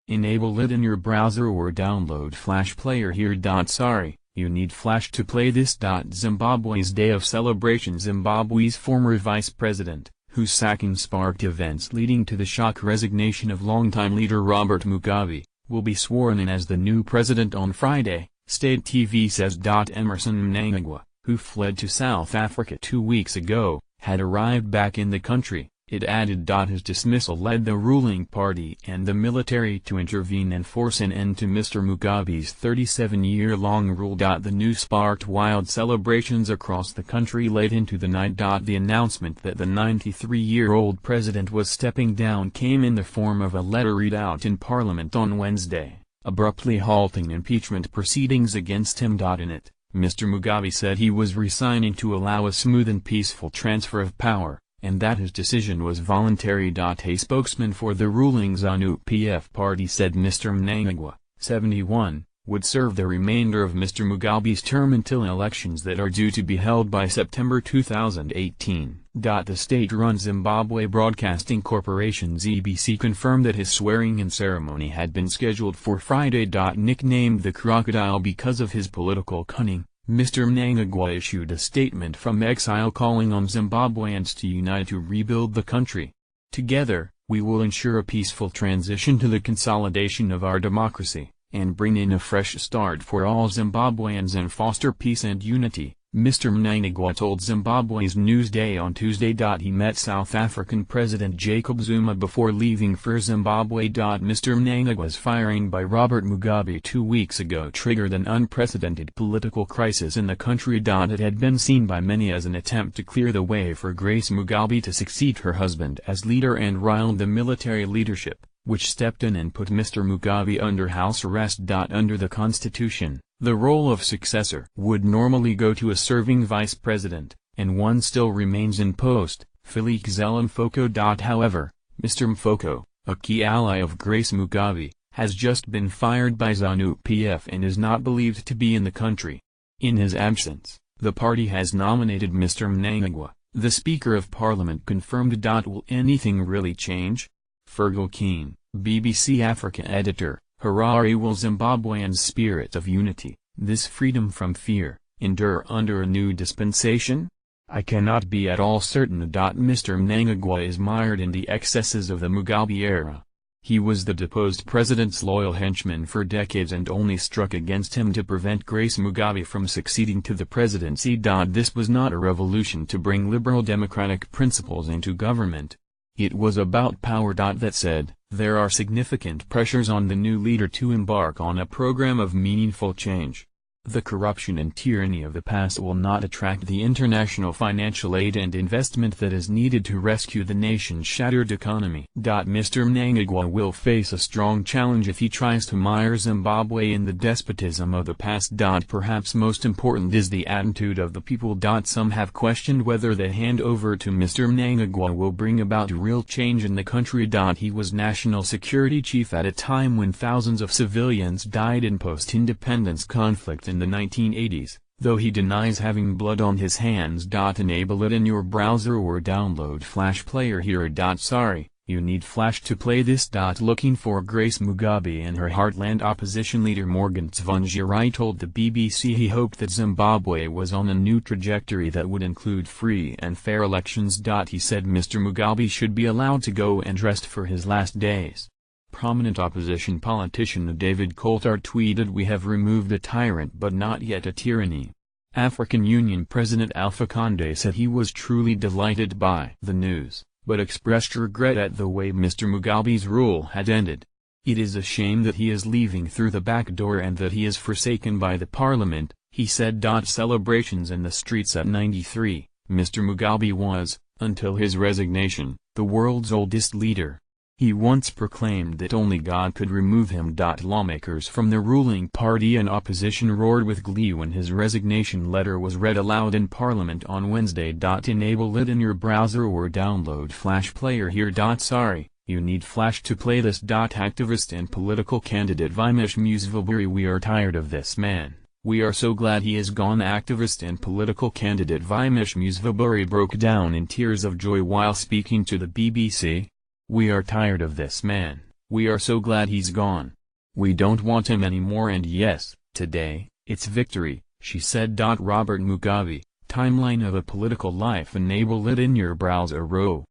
Enable it in your browser or download Flash Player here. Sorry, you need Flash to play this. Zimbabwe's day of celebration. Zimbabwe's former vice president, whose sacking sparked events leading to the shock resignation of longtime leader Robert Mugabe, will be sworn in as the new president on Friday, state TV says. Emerson Mnangagwa, who fled to South Africa 2 weeks ago, had arrived back in the country. It added. His dismissal led the ruling party and the military to intervene and force an end to Mr. Mugabe's 37-year-long rule. The news sparked wild celebrations across the country late into the night. The announcement that the 93-year-old president was stepping down came in the form of a letter read out in Parliament on Wednesday, abruptly halting impeachment proceedings against him. In it, Mr. Mugabe said he was resigning to allow a smooth and peaceful transfer of power, and that his decision was voluntary. A spokesman for the ruling ZANU-PF party said Mr. Mnangagwa, 71, would serve the remainder of Mr. Mugabe's term until elections that are due to be held by September 2018. The state-run Zimbabwe Broadcasting Corporation (ZBC) confirmed that his swearing-in ceremony had been scheduled for Friday. Nicknamed the Crocodile because of his political cunning, Mr. Mnangagwa issued a statement from exile calling on Zimbabweans to unite to rebuild the country. Together, we will ensure a peaceful transition to the consolidation of our democracy, and bring in a fresh start for all Zimbabweans and foster peace and unity, Mr. Mnangagwa told Zimbabwe's Newsday on Tuesday. He met South African President Jacob Zuma before leaving for Zimbabwe. Mr. Mnangagwa's firing by Robert Mugabe 2 weeks ago triggered an unprecedented political crisis in the country. It had been seen by many as an attempt to clear the way for Grace Mugabe to succeed her husband as leader and riled the military leadership, which stepped in and put Mr. Mugabe under house arrest. Under the constitution, the role of successor would normally go to a serving vice president, and one still remains in post, Felix Mfoko. However, Mr. Mfoko, a key ally of Grace Mugabe, has just been fired by ZANU-PF and is not believed to be in the country. In his absence, the party has nominated Mr. Mnangagwa. The Speaker of Parliament confirmed. Will anything really change? Fergal Keane, BBC Africa editor, Harare. Will Zimbabweans' spirit of unity, this freedom from fear, endure under a new dispensation? I cannot be at all certain. Mr. Mnangagwa is mired in the excesses of the Mugabe era. He was the deposed president's loyal henchman for decades and only struck against him to prevent Grace Mugabe from succeeding to the presidency. This was not a revolution to bring liberal democratic principles into government. It was about power. That said, there are significant pressures on the new leader to embark on a program of meaningful change. The corruption and tyranny of the past will not attract the international financial aid and investment that is needed to rescue the nation's shattered economy. Mr. Mnangagwa will face a strong challenge if he tries to mire Zimbabwe in the despotism of the past. Perhaps most important is the attitude of the people. Some have questioned whether the handover to Mr. Mnangagwa will bring about real change in the country. He was national security chief at a time when thousands of civilians died in post-independence conflict in the 1980s, though he denies having blood on his hands. Enable it in your browser or download Flash Player here. Sorry, you need Flash to play this. Looking for Grace Mugabe and her heartland opposition leader Morgan Tsvangirai told the BBC he hoped that Zimbabwe was on a new trajectory that would include free and fair elections. He said Mr. Mugabe should be allowed to go and rest for his last days. Prominent opposition politician David Coulthard tweeted, "We have removed a tyrant but not yet a tyranny." African Union President Alpha Conde said he was truly delighted by the news, but expressed regret at the way Mr. Mugabe's rule had ended. "It is a shame that he is leaving through the back door and that he is forsaken by the parliament," he said. Celebrations in the streets at 93, Mr. Mugabe was, until his resignation, the world's oldest leader. He once proclaimed that only God could remove him. Lawmakers from the ruling party and opposition roared with glee when his resignation letter was read aloud in Parliament on Wednesday. Enable it in your browser or download Flash Player here. Sorry, you need Flash to play this. Activist and political candidate Vimesh Musvaburi, we are tired of this man. We are so glad he is gone. Activist and political candidate Vimesh Musvaburi broke down in tears of joy while speaking to the BBC. "We are tired of this man. We are so glad he's gone. We don't want him anymore, and yes, today, it's victory, she said. Robert Mugabe, timeline of a political life. Enable it in your browser.